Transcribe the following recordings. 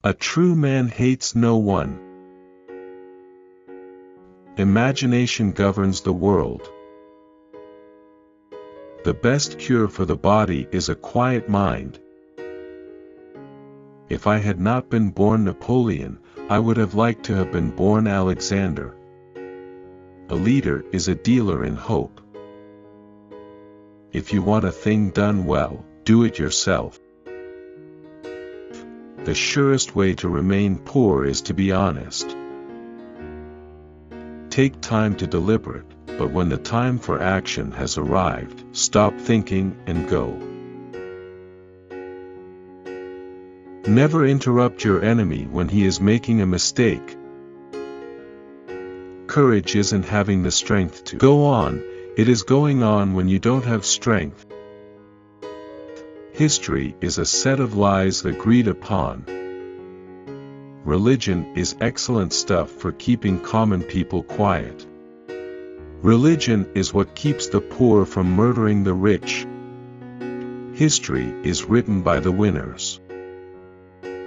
A true man hates no one. Imagination governs the world. The best cure for the body is a quiet mind. If I had not been born Napoleon, I would have liked to have been born Alexander. A leader is a dealer in hope. If you want a thing done well, do it yourself. The surest way to remain poor is to be honest. Take time to deliberate, but when the time for action has arrived, stop thinking and go. Never interrupt your enemy when he is making a mistake. Courage isn't having the strength to go on, it is going on when you don't have strength. History is a set of lies agreed upon. Religion is excellent stuff for keeping common people quiet. Religion is what keeps the poor from murdering the rich. History is written by the winners.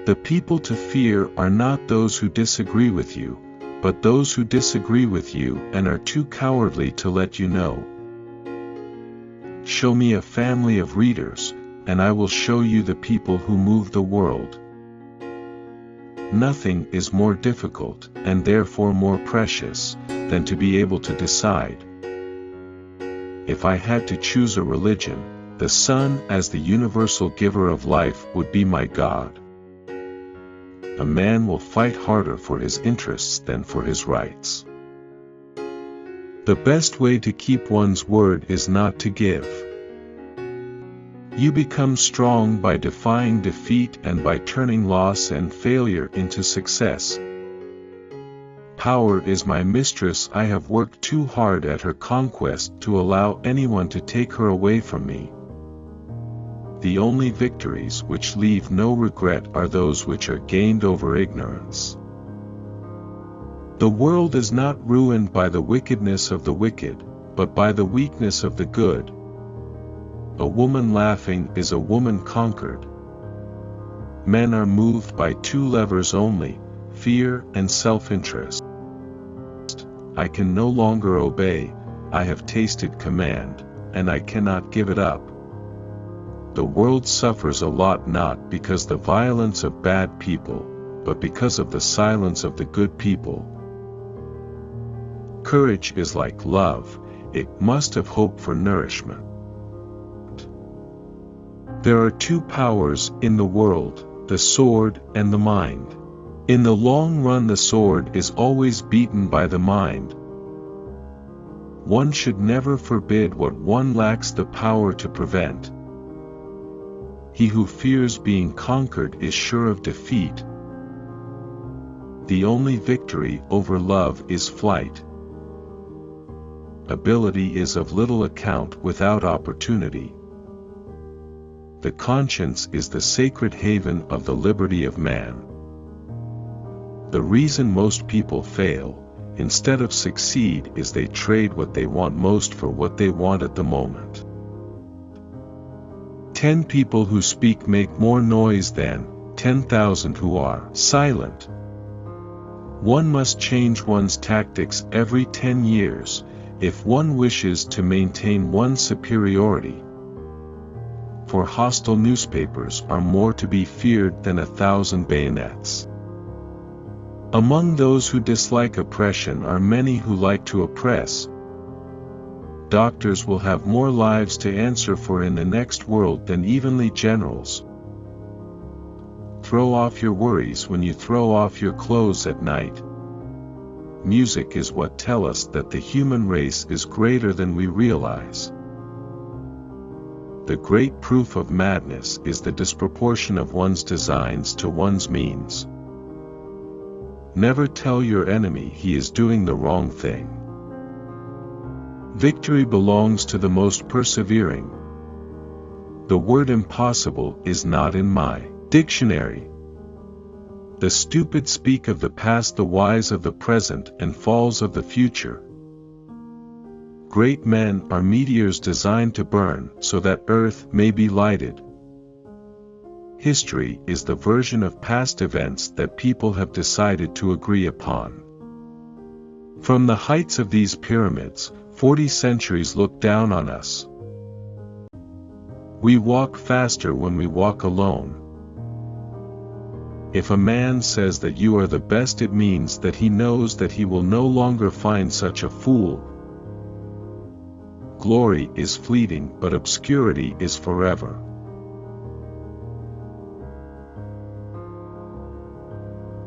The people to fear are not those who disagree with you, but those who disagree with you and are too cowardly to let you know. Show me a family of readers, and I will show you the people who move the world. Nothing is more difficult, and therefore more precious, than to be able to decide. If I had to choose a religion, the sun as the universal giver of life would be my God. A man will fight harder for his interests than for his rights. The best way to keep one's word is not to give. You become strong by defying defeat and by turning loss and failure into success. Power is my mistress. I have worked too hard at her conquest to allow anyone to take her away from me. The only victories which leave no regret are those which are gained over ignorance. The world is not ruined by the wickedness of the wicked, but by the weakness of the good. A woman laughing is a woman conquered. Men are moved by two levers only, fear and self-interest. I can no longer obey, I have tasted command, and I cannot give it up. The world suffers a lot not because the violence of bad people, but because of the silence of the good people. Courage is like love, it must have hope for nourishment. There are two powers in the world, the sword and the mind. In the long run the sword is always beaten by the mind. One should never forbid what one lacks the power to prevent. He who fears being conquered is sure of defeat. The only victory over love is flight. Ability is of little account without opportunity. The conscience is the sacred haven of the liberty of man. The reason most people fail, instead of succeed, is they trade what they want most for what they want at the moment. 10 people who speak make more noise than 10,000 who are silent. One must change one's tactics every 10 years, if one wishes to maintain one's superiority. For hostile newspapers are more to be feared than 1,000 bayonets. Among those who dislike oppression are many who like to oppress. Doctors will have more lives to answer for in the next world than evenly generals. Throw off your worries when you throw off your clothes at night. Music is what tells us that the human race is greater than we realize. The great proof of madness is the disproportion of one's designs to one's means. Never tell your enemy he is doing the wrong thing. Victory belongs to the most persevering. The word impossible is not in my dictionary. The stupid speak of the past, the wise of the present, and falls of the future. Great men are meteors designed to burn so that earth may be lighted. History is the version of past events that people have decided to agree upon. From the heights of these pyramids, 40 centuries look down on us. We walk faster when we walk alone. If a man says that you are the best, it means that he knows that he will no longer find such a fool. Glory is fleeting, but obscurity is forever.